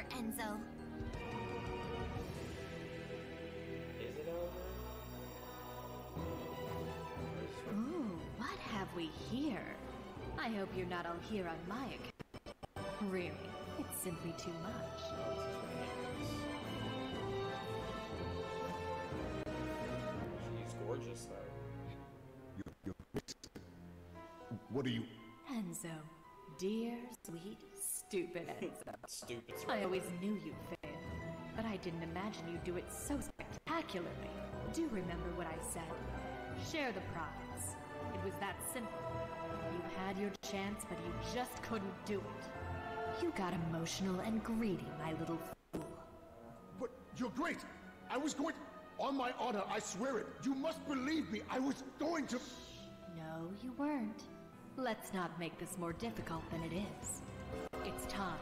over, Enzo. Is it over? Ooh, what have we here? I hope you're not all here on my account. Really, it's simply too much. She's gorgeous, though. What are you... Enzo. Dear, sweet, stupid Enzo. Stupid. I always knew you'd fail, but I didn't imagine you'd do it so spectacularly. Do remember what I said. Share the profits. It was that simple. You had your chance, but you just couldn't do it. You got emotional and greedy, my little fool. But you're great! I was going... On my honor, I swear it! You must believe me! I was going to... No, you weren't. Let's not make this more difficult than it is. It's time.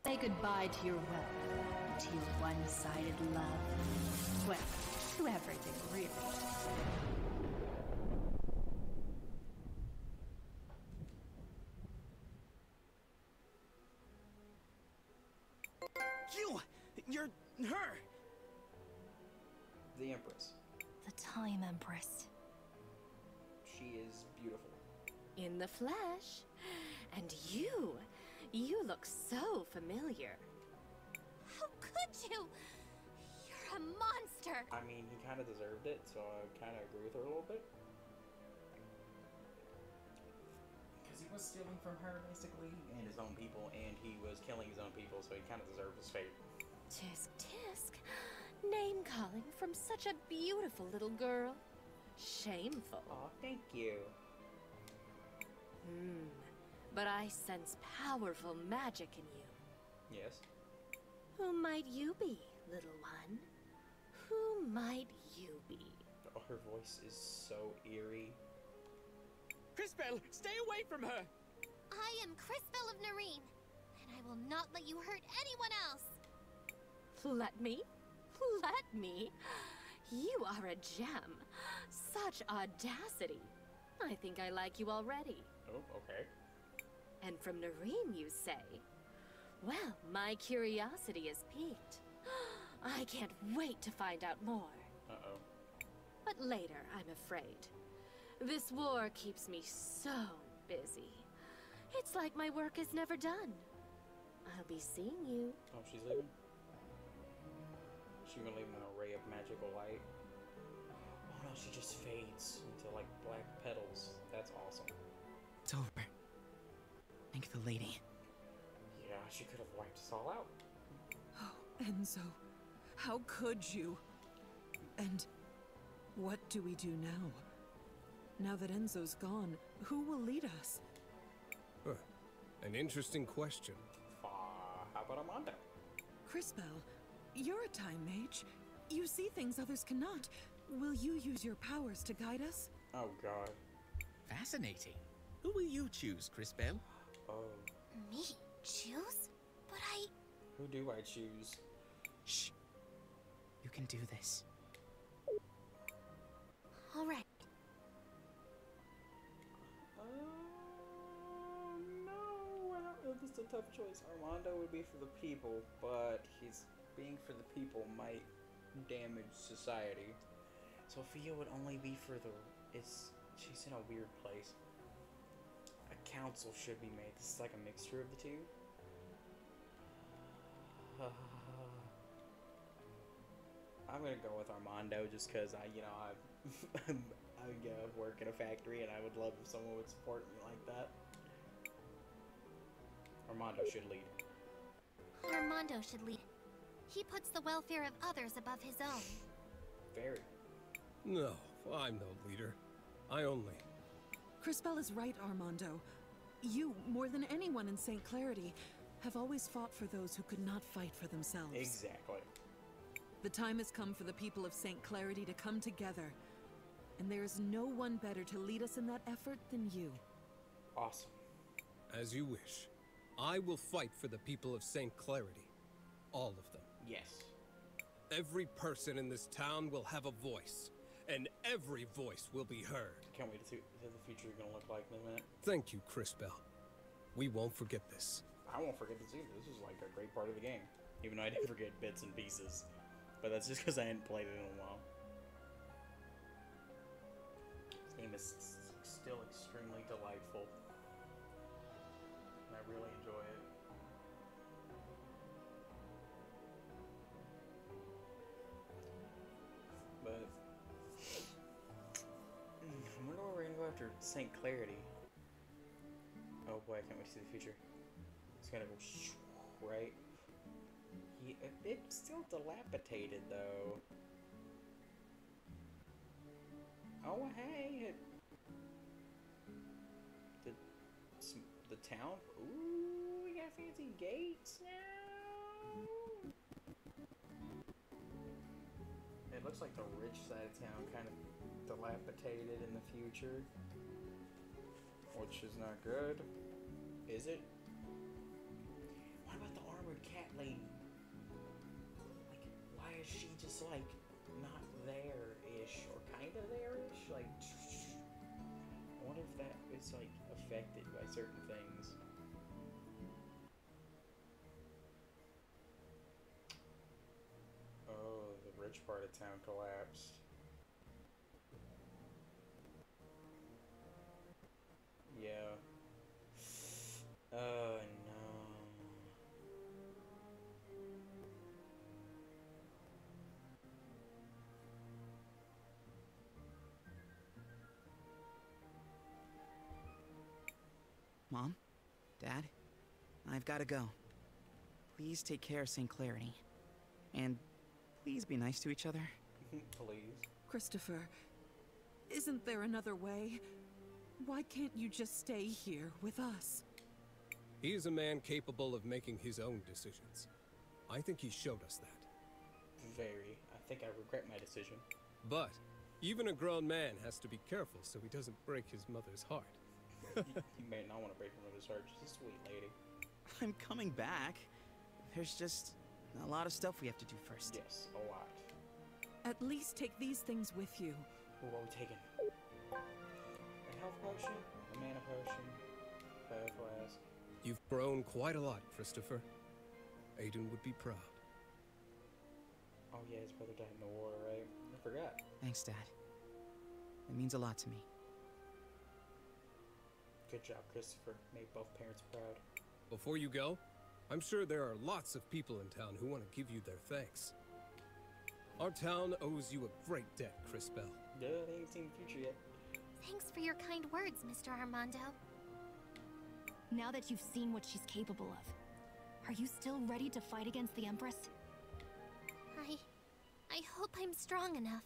Say goodbye to your wealth, to your one-sided love. Well, to everything, really. You're her! The Empress. The Time Empress. She is beautiful. In the flesh. And you look so familiar. How could you? You're a monster! I mean, he kind of deserved it, so I kind of agree with her a little bit. Because he was stealing from her, basically, and his own people, and he was killing his own people, so he kind of deserved his fate. Tisk tisk. Name calling from such a beautiful little girl. Shameful. Aw, thank you. But I sense powerful magic in you. Yes. Who might you be, little one? Who might you be? Oh, her voice is so eerie. Crispell, stay away from her! I am Crispell of Nareen, and I will not let you hurt anyone else! Let me? Let me? You are a gem. Such audacity. I think I like you already. Oh, okay. And from Nareen, you say? Well, my curiosity is piqued. I can't wait to find out more. Uh-oh. But later, I'm afraid. This war keeps me so busy. It's like my work is never done. I'll be seeing you. Oh, she's leaving? She's gonna leave an array of magical light. Oh no, she just fades into like black petals. That's awesome. It's over. Thank the lady. Yeah, she could have wiped us all out. Oh, Enzo. How could you? And what do we do now? Now that Enzo's gone, who will lead us? Huh. An interesting question. How about Armando? Crispell, you're a time mage. You see things others cannot. Will you use your powers to guide us? Oh god. Fascinating. Who will you choose, Crispell? Oh. Me? Choose? But Who do I choose? Shh. You can do this. Alright. No, this is a tough choice. Armando would be for the people, but he's being for the people might damage society. Sophia would only be for the... She's in a weird place. A council should be made. This is like a mixture of the two. I'm gonna go with Armando just because I work in a factory and I would love if someone would support me like that. Armando should lead. Armando should lead. He puts the welfare of others above his own. Very. No, I'm no leader. I only... Crispell is right, Armando. You, more than anyone in St. Clarity, have always fought for those who could not fight for themselves. Exactly. The time has come for the people of St. Clarity to come together. And there is no one better to lead us in that effort than you. Awesome. As you wish. I will fight for the people of St. Clarity. All of them. Yes. Every person in this town will have a voice. And every voice will be heard. Can't wait to see what the future is going to look like in a minute. Thank you, Crispell. We won't forget this. I won't forget this either. This is like a great part of the game. Even though I did forget bits and pieces. But that's just because I hadn't played it in a while. This game is still extremely delightful. And I really enjoy it. But I wonder where we're gonna go after St. Clarity. Oh boy, I can't wait to see the future. It's gonna go right. Yeah, it's still dilapidated though. Oh hey, the town. Ooh, we got fancy gates now. It looks like the rich side of town kind of dilapidated in the future, which is not good. Is it? What about the armored cat lady? Like, why is she just like not there-ish or kind of there-ish? Like, I wonder if that is like affected by certain things. Oh, the rich part of town collapsed. Yeah. Oh no. Mom? Dad? I've got to go. Please take care of St. Clarity. And please be nice to each other. Please. Christopher, isn't there another way? Why can't you just stay here with us? He is a man capable of making his own decisions. I think he showed us that. Very. I think I regret my decision. But even a grown man has to be careful so he doesn't break his mother's heart. You may not want to break her mother's heart. She's a sweet lady. I'm coming back. There's just a lot of stuff we have to do first. Yes, a lot. At least take these things with you. What are we taking? A health potion? A mana potion? A flask? You've grown quite a lot, Christopher. Aiden would be proud. Oh yeah, his brother died in the war, right? I forgot. Thanks, Dad. It means a lot to me. Good job, Christopher. Made both parents proud. Before you go, I'm sure there are lots of people in town who want to give you their thanks. Our town owes you a great debt, Cris Bell. Yeah, they ain't seen the future yet. Thanks for your kind words, Mr. Armando. Now that you've seen what she's capable of, are you still ready to fight against the Empress? I hope I'm strong enough.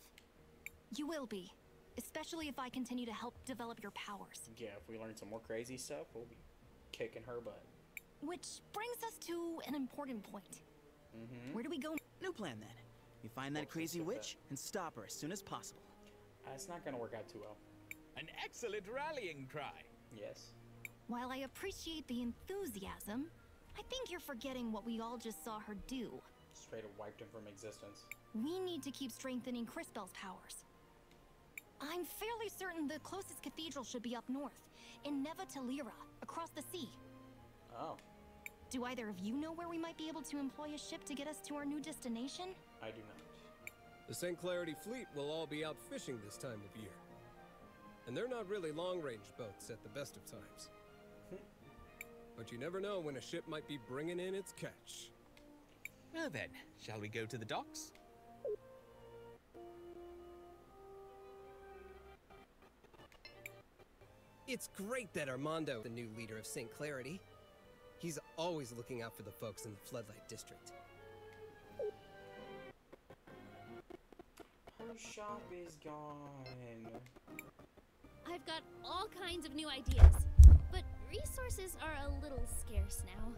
You will be, especially if I continue to help develop your powers. Yeah, if we learn some more crazy stuff, we'll be kicking her butt. Which brings us to an important point. Where do we go? New plan then. We find that crazy witch and stop her as soon as possible. It's not gonna work out too well. An excellent rallying cry. Yes. While I appreciate the enthusiasm, I think you're forgetting what we all just saw her do. Straight up wiped him from existence. We need to keep strengthening Cris Bell's powers. I'm fairly certain the closest cathedral should be up north, in Neva Talira, across the sea. Oh. Do either of you know where we might be able to employ a ship to get us to our new destination? I do not. The St. Clarity fleet will all be out fishing this time of year. And they're not really long-range boats at the best of times. But you never know when a ship might be bringing in its catch. Well then, shall we go to the docks? It's great that Armando, the new leader of St. Clarity. He's always looking out for the folks in the Floodlight District. Her shop is gone. I've got all kinds of new ideas, but resources are a little scarce now.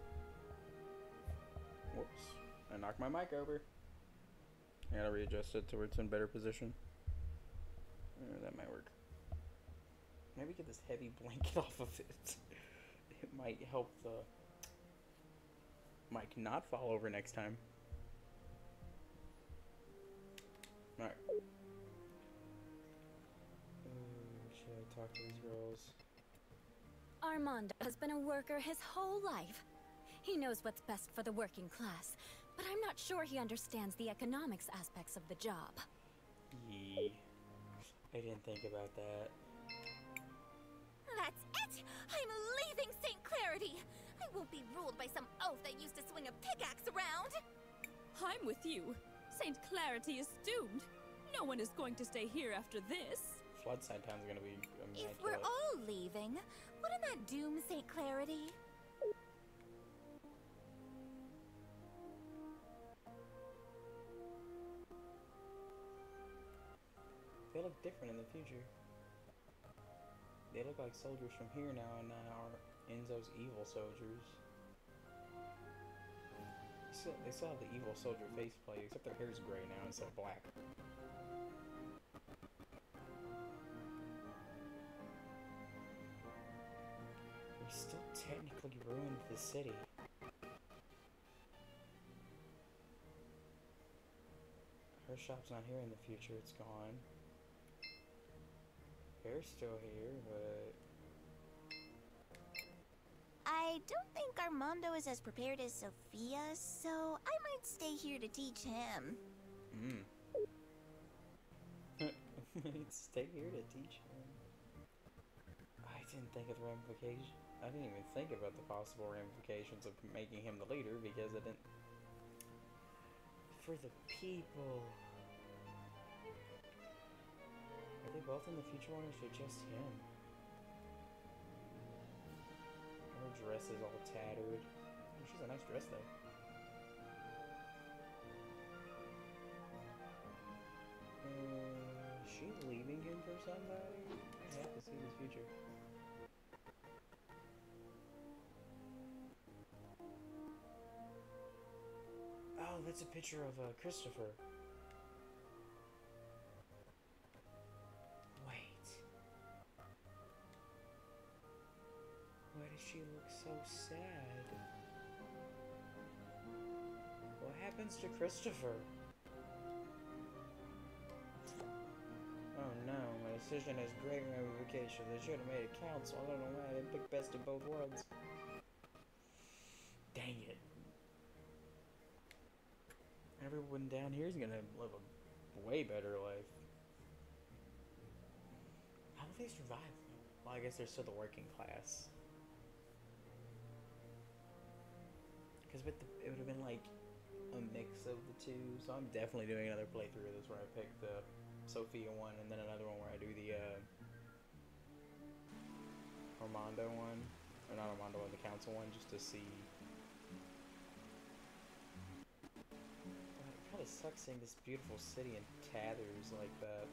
Whoops. I knocked my mic over. I gotta readjust it to where it's in better position. That might work. Maybe get this heavy blanket off of it. It might help the mic not fall over next time. Alright. Should I talk to these girls? Armando has been a worker his whole life. He knows what's best for the working class, but I'm not sure he understands the economics aspects of the job. Yee. I didn't think about that. That's it! I'm leaving St. Clarity! I won't be ruled by some oaf that used to swing a pickaxe around! I'm with you. St. Clarity is doomed. No one is going to stay here after this. Floodside Town's gonna be immaculate. If we're all leaving, wouldn't that doom St. Clarity? They look different in the future. They look like soldiers from here now and are Enzo's evil soldiers. They still have the evil soldier faceplate, except their hair's gray now instead of black. We still technically ruined the city. Her shop's not here in the future, it's gone. Hair's still here, but... I don't think Armando is as prepared as Sophia, so I might stay here to teach him. Stay here to teach him. I didn't think of the ramifications. I didn't even think about the possible ramifications of making him the leader because I didn't... For the people... Are they both in the future one or is it just him? Her dress is all tattered. Oh, she's a nice dress though. Is she leaving him for somebody? I have to see his future. Oh, that's a picture of Christopher. Why does she look so sad? What happens to Christopher? Oh no, my decision has great ramifications. I should have made a council. I don't know why I didn't pick best of both worlds. Dang it. Everyone down here is gonna live a way better life. How will they survive? Well, I guess they're still the working class. Because it would have been like a mix of the two, so I'm definitely doing another playthrough of this where I pick the Sophia one and then another one where I do the Armando one, or not Armando one, the council one, just to see. It kind of sucks seeing this beautiful city in tatters like that.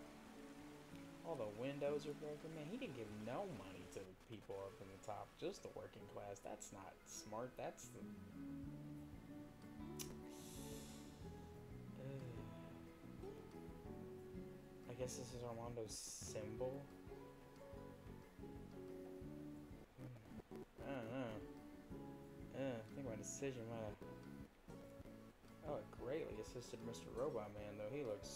All the windows are broken. Man, he didn't give no money to the people up in the top, just the working class. That's not smart. That's the... I guess this is Armando's symbol. I don't know. I think my decision might have... Oh, it greatly assisted Mr. Robot Man, though. He looks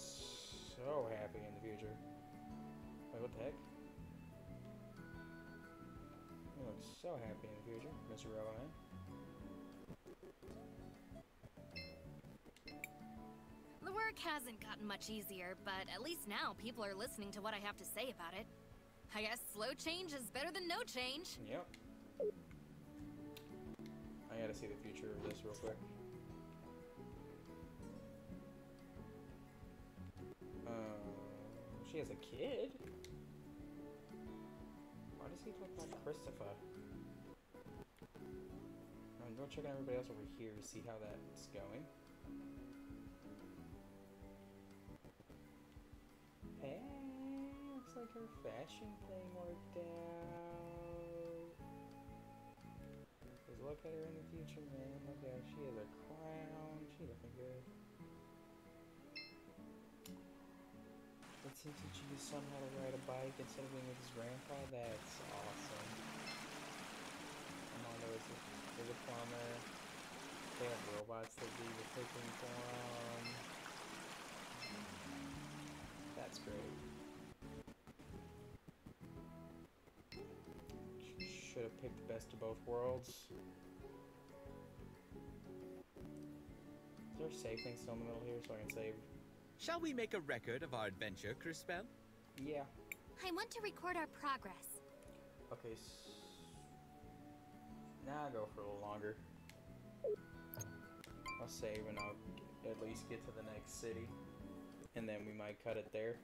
so happy in the future. Wait, what the heck? He looks so happy in the future, Mr. Robot Man. The work hasn't gotten much easier, but at least now people are listening to what I have to say about it. I guess slow change is better than no change. Yep. I gotta see the future of this real quick. She has a kid? Why does he look like Christopher? I'm going to check on everybody else over here to see how that's going. Hey, looks like her fashion thing worked out. Just look at her in the future, man. Look at her. She has a crown. She looking good. Let's teach his son how to ride a bike instead of being with his grandpa. That's awesome. Armando is a plumber. They have robots that do the cooking for him. That's great. Should have picked the best of both worlds. there save things still in the middle here so I can save? Shall we make a record of our adventure, Crispell? Yeah. I want to record our progress. Okay, now I'll go for a little longer. I'll save and I'll at least get to the next city. And then we might cut it there.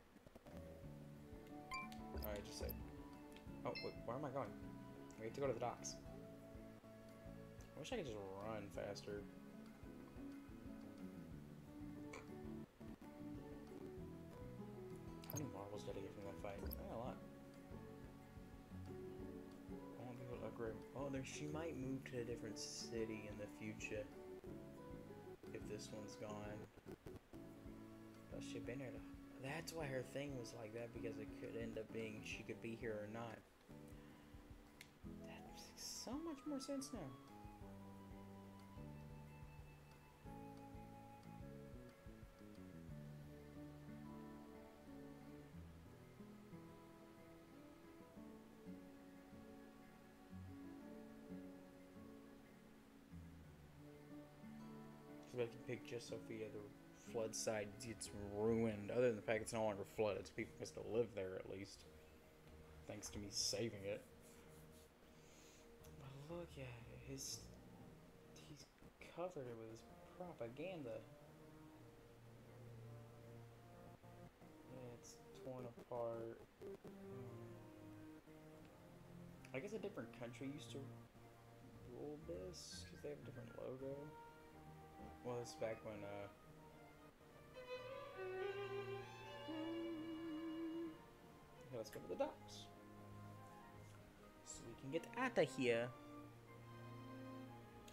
Alright, just save. Oh, wait, where am I going? We have to go to the docks. I wish I could just run faster. How many marbles did I get from that fight? I got a lot. I won't be able to upgrade. Oh, she might move to a different city in the future. If this one's gone. Oh, she been here. That's why her thing was like that, because it could end up being she could be here or not. That makes so much more sense now. I can pick just Sophia. The flood side gets ruined. Other than the fact it's no longer flooded, so people can still live there at least. Thanks to me saving it. But look at it. He's covered it with his propaganda. Yeah, it's torn apart. I guess a different country used to rule this because they have a different logo. Well, it's back when, okay, let's go to the docks. So we can get out of here.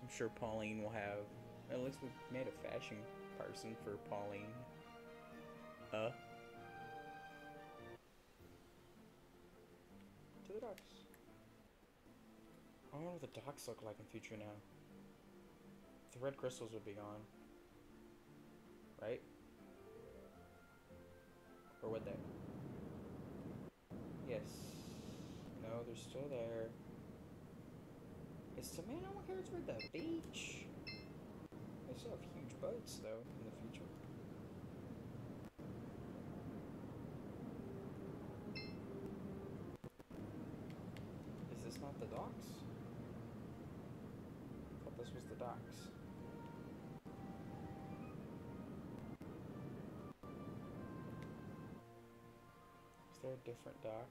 I'm sure Pauline will have, at least we made a fashion person for Pauline. To the docks. I wonder what the docks look like in future now. The red crystals would be gone. Right? Or would they? Yes. No, they're still there. Is Savannah on carrots with the beach? They still have huge boats, though, in the future. Is this not the docks? I thought this was the docks. Is there a different dock?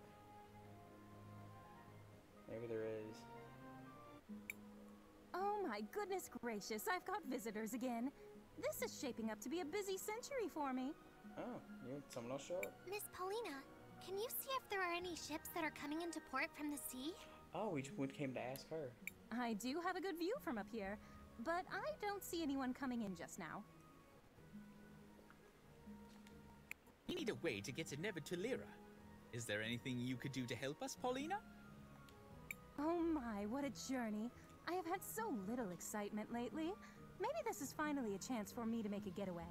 Maybe there is. Oh my goodness gracious, I've got visitors again. This is shaping up to be a busy century for me. Oh, someone else show up? Miss Paulina, can you see if there are any ships that are coming into port from the sea? Oh, we came to ask her. I do have a good view from up here, but I don't see anyone coming in just now. We need a way to get to Nevertolera. Is there anything you could do to help us, Paulina? Oh my, what a journey. I have had so little excitement lately. Maybe this is finally a chance for me to make a getaway.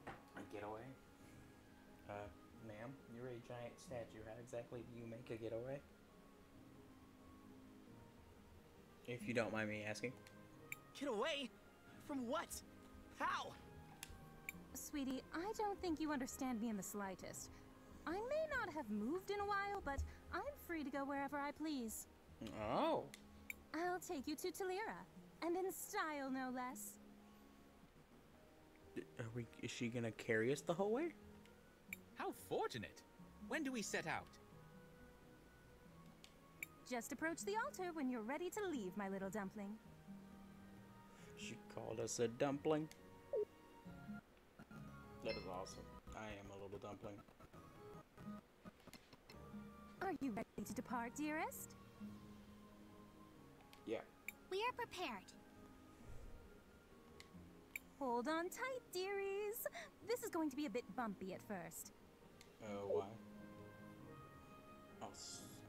A getaway? Ma'am, you're a giant statue. How exactly do you make a getaway? If you don't mind me asking. Get away? From what? How? Sweetie, I don't think you understand me in the slightest. I may not have moved in a while, but I'm free to go wherever I please. Oh. I'll take you to Tolera, and in style, no less. Is she gonna carry us the whole way? How fortunate. When do we set out? Just approach the altar when you're ready to leave, my little dumpling. She called us a dumpling. That is awesome. I am a little dumpling. Are you ready to depart, dearest? Yeah. We are prepared. Hold on tight, dearies. This is going to be a bit bumpy at first. Why? Oh,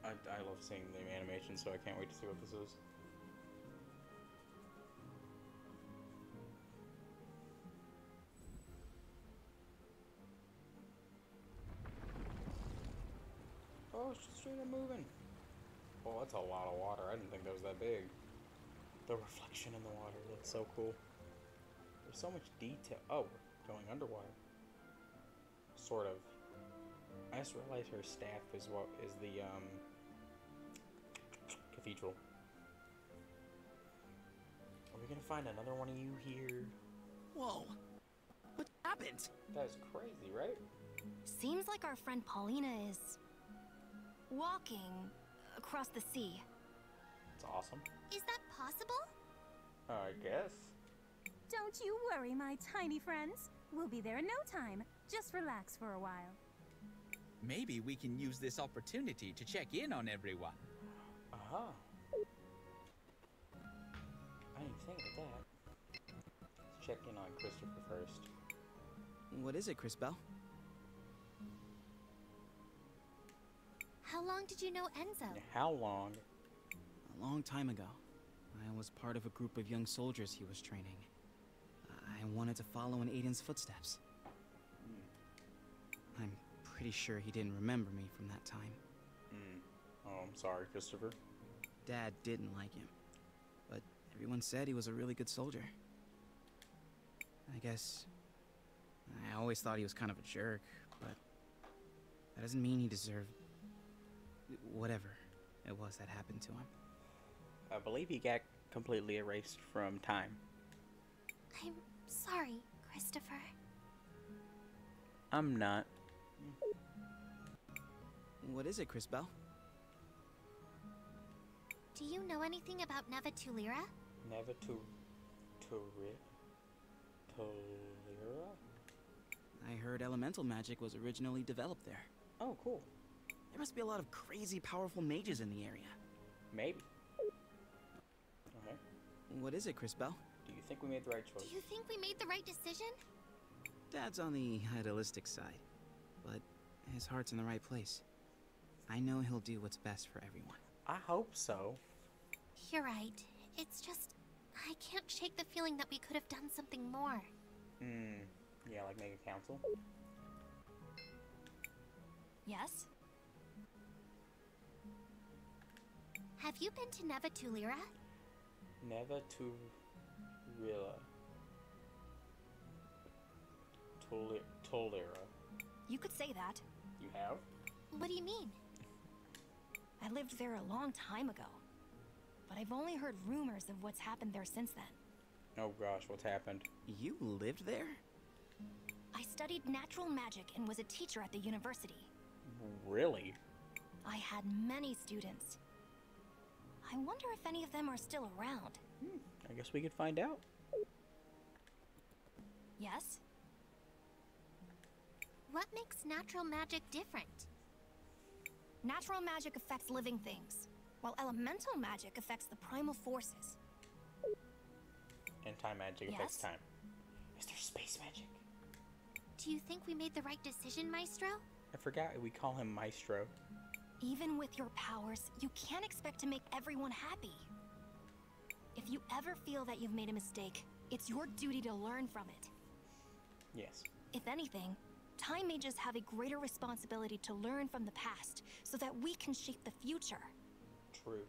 I love seeing the animation, so I can't wait to see what this is. Oh, it's just straight up moving. Oh, that's a lot of water. I didn't think that was that big. The reflection in the water looks so cool. There's so much detail. Oh, we're going underwater. Sort of. I just realized her staff is what is the cathedral. Are we gonna find another one of you here? Whoa. What happened? That's crazy, right? Seems like our friend Paulina is walking across the sea. It's awesome. Is that possible? I guess. Don't you worry, my tiny friends. We'll be there in no time. Just relax for a while. Maybe we can use this opportunity to check in on everyone. Aha. I didn't think of that. Let's check in on Christopher first. What is it, Cris Bell? How long did you know Enzo? How long? A long time ago. I was part of a group of young soldiers he was training. I wanted to follow in Aiden's footsteps. I'm pretty sure he didn't remember me from that time. Oh, I'm sorry, Christopher. Dad didn't like him, but everyone said he was a really good soldier. I guess I always thought he was kind of a jerk, but that doesn't mean he deserved whatever it was that happened to him. I believe he got completely erased from time. I'm sorry, Christopher. I'm not. What is it, Cris Bell? Do you know anything about Neva Tulira? Neva Tulira? I heard elemental magic was originally developed there. Oh, cool. There must be a lot of crazy powerful mages in the area. Maybe. Okay. What is it, Cris Bell? Do you think we made the right choice? Do you think we made the right decision? Dad's on the idealistic side, but his heart's in the right place. I know he'll do what's best for everyone. I hope so. You're right. It's just, I can't shake the feeling that we could have done something more. Yeah, like make a council? Yes? Have you been to Neva Tulira? Neva Tulira. Tulira. You could say that. You have? What do you mean? I lived there a long time ago, but I've only heard rumors of what's happened there since then. Oh gosh, what's happened? You lived there? I studied natural magic and was a teacher at the university. Really? I had many students. I wonder if any of them are still around. I guess we could find out. Yes? What makes natural magic different? Natural magic affects living things, while elemental magic affects the primal forces. And time magic affects Yes? time. Is there space magic? Do you think we made the right decision, Maestro? I forgot we call him Maestro. Even with your powers, you can't expect to make everyone happy. If you ever feel that you've made a mistake, it's your duty to learn from it. Yes. If anything, time mages have a greater responsibility to learn from the past so that we can shape the future. True.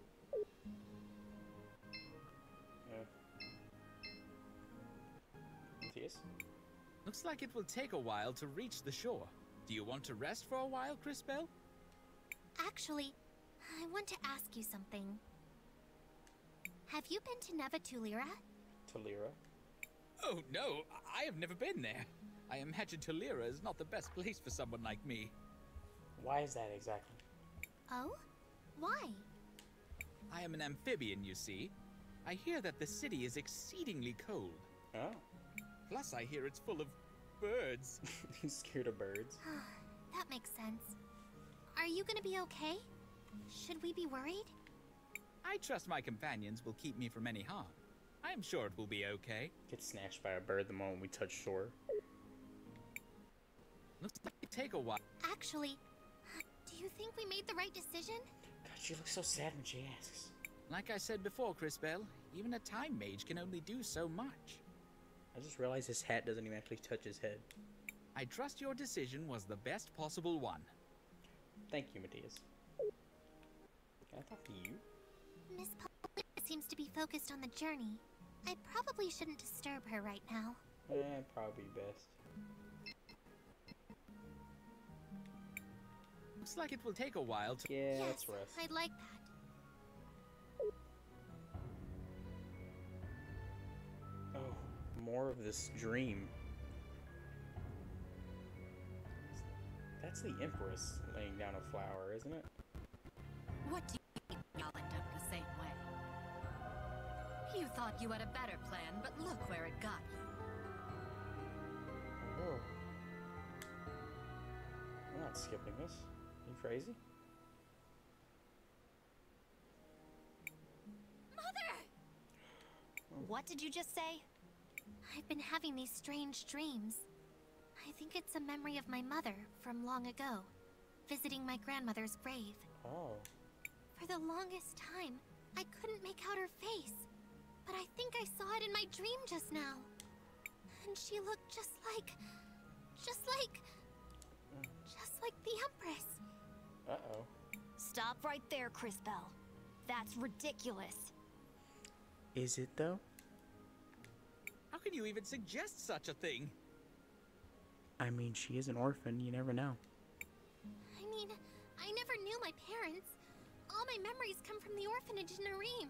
Yes? Looks like it will take a while to reach the shore. Do you want to rest for a while, Cris Bell? Actually, I want to ask you something. Have you been to Neva Tulira? Tulira? Oh, no, I have never been there. I imagine Tulira is not the best place for someone like me. Why is that exactly? Oh? Why? I am an amphibian, you see. I hear that the city is exceedingly cold. Oh. Plus, I hear it's full of birds. He's scared of birds. That makes sense. Are you gonna be okay? Should we be worried? I trust my companions will keep me from any harm. I am sure it will be okay. Get snatched by a bird the moment we touch shore. Looks like it take a while. Actually, do you think we made the right decision? God, she looks so sad when she asks. Like I said before, Cris Bell, even a time mage can only do so much. I just realized his hat doesn't even actually touch his head. I trust your decision was the best possible one. Thank you, Matthias. Can I talk to you? Miss Paulina seems to be focused on the journey. I probably shouldn't disturb her right now. Probably best. Looks like it will take a while to... Yeah, Yes, let's rest. I'd like that. Oh, more of this dream. That's the Empress laying down a flower, isn't it? What do you mean y'all end up the same way? You thought you had a better plan, but look where it got you. Oh. I'm not skipping this. Are you crazy? Mother! What did you just say? I've been having these strange dreams. I think it's a memory of my mother from long ago, visiting my grandmother's grave. Oh. For the longest time, I couldn't make out her face, but I think I saw it in my dream just now. And she looked just like the Empress. Uh-oh. Stop right there, Cris Bell. That's ridiculous. Is it, though? How can you even suggest such a thing? I mean, she is an orphan. You never know. I mean, I never knew my parents. All my memories come from the orphanage in Nareem.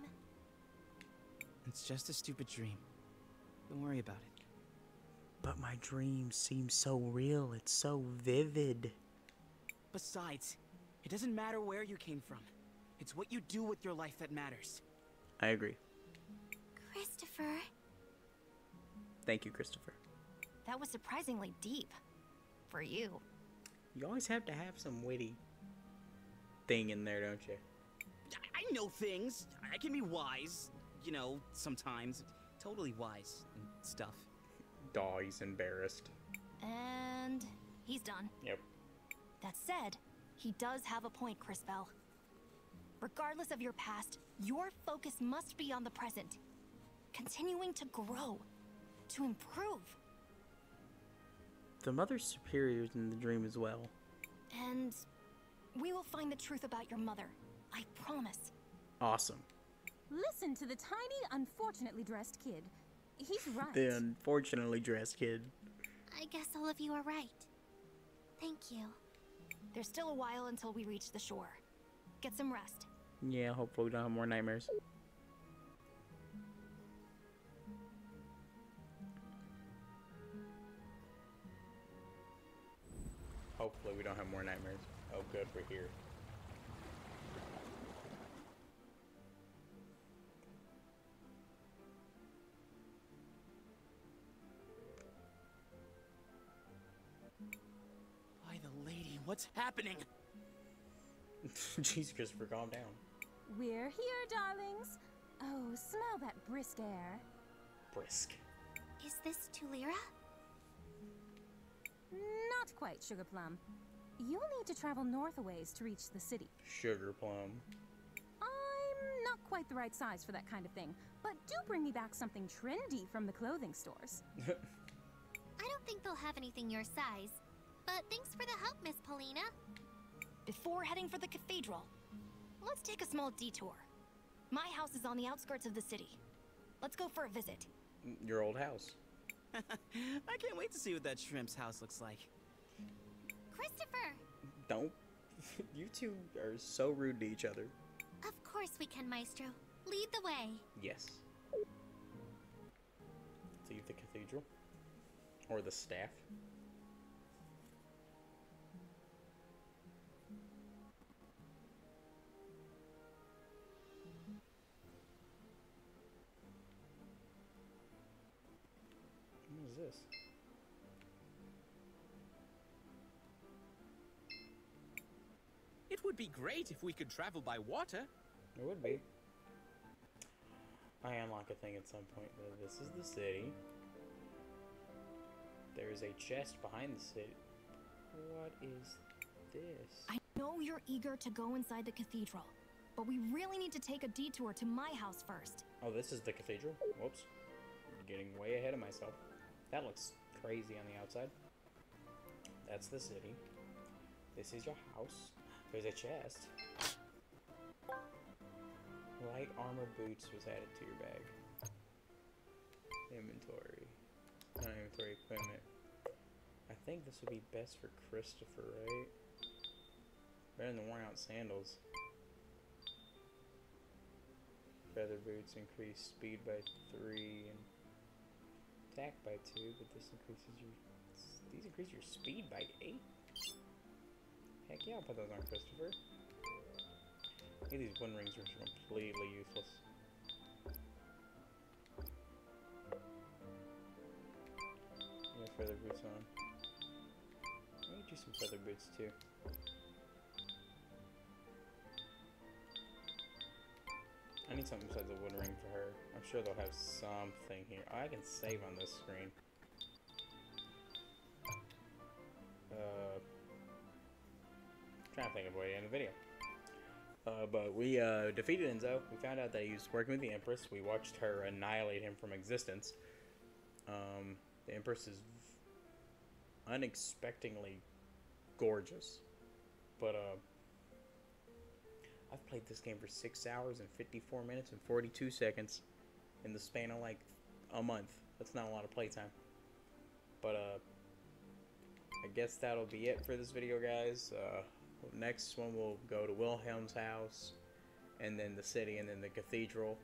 It's just a stupid dream. Don't worry about it. But my dream seems so real. It's so vivid. Besides, it doesn't matter where you came from. It's what you do with your life that matters. I agree. Christopher. Thank you, Christopher. That was surprisingly deep. For you. You always have to have some witty thing in there, don't you? I know things. I can be wise. You know, sometimes. Totally wise and stuff. Daw, he's embarrassed. And he's done. Yep. That said, he does have a point, Cris Bell. Regardless of your past, your focus must be on the present. Continuing to grow. To improve. The Mother Superior's in the dream as well. And we will find the truth about your mother. I promise. Awesome. Listen to the tiny, unfortunately dressed kid. He's right. The unfortunately dressed kid. I guess all of you are right. Thank you. There's still a while until we reach the shore. Get some rest. Yeah, hopefully we don't have more nightmares. Hopefully we don't have more nightmares. Oh good, we're here. By the lady, what's happening? Jeez, Christopher, calm down. We're here, darlings. Oh, smell that brisk air. Brisk. Is this Tulira? Not quite, Sugar Plum. You'll need to travel north a ways to reach the city. Sugar Plum. I'm not quite the right size for that kind of thing, but do bring me back something trendy from the clothing stores. I don't think they'll have anything your size, but thanks for the help, Miss Paulina. Before heading for the cathedral, let's take a small detour. My house is on the outskirts of the city. Let's go for a visit. Your old house. I can't wait to see what that shrimp's house looks like. Christopher! Don't. You two are so rude to each other. Of course we can, Maestro. Lead the way. Yes. Leave the cathedral. Or the staff. What is this? It would be great if we could travel by water. It would be. I unlock a thing at some point. This is the city. There's a chest behind the city. What is this? I know you're eager to go inside the cathedral, but we really need to take a detour to my house first. Oh, this is the cathedral? Whoops. Getting way ahead of myself. That looks crazy on the outside. That's the city. This is your house. There's a chest. Light armor boots was added to your bag. Inventory. Non-inventory equipment. I think this would be best for Christopher, right? Better than worn out sandals. Feather boots increase speed by 3 and attack by 2, but this increases your... These increase your speed by 8? Heck yeah, I'll put those on Christopher. I think these wind rings are completely useless. Yeah, feather boots on. I need you some feather boots too. I need something besides a wood ring for her. I'm sure they'll have something here. Oh, I can save on this screen. Trying to think of a way to end the video. But we defeated Enzo. We found out that he was working with the Empress. We watched her annihilate him from existence. The Empress is unexpectedly gorgeous. But I've played this game for 6 hours and 54 minutes and 42 seconds in the span of like a month. That's not a lot of playtime. But I guess that'll be it for this video, guys. Next one we'll go to Wilhelm's house, and then the city, and then the cathedral,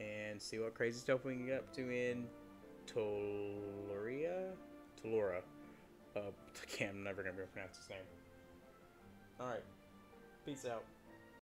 and see what crazy stuff we can get up to in Tellura. I'm never gonna be able to pronounce his name. Alright, peace out.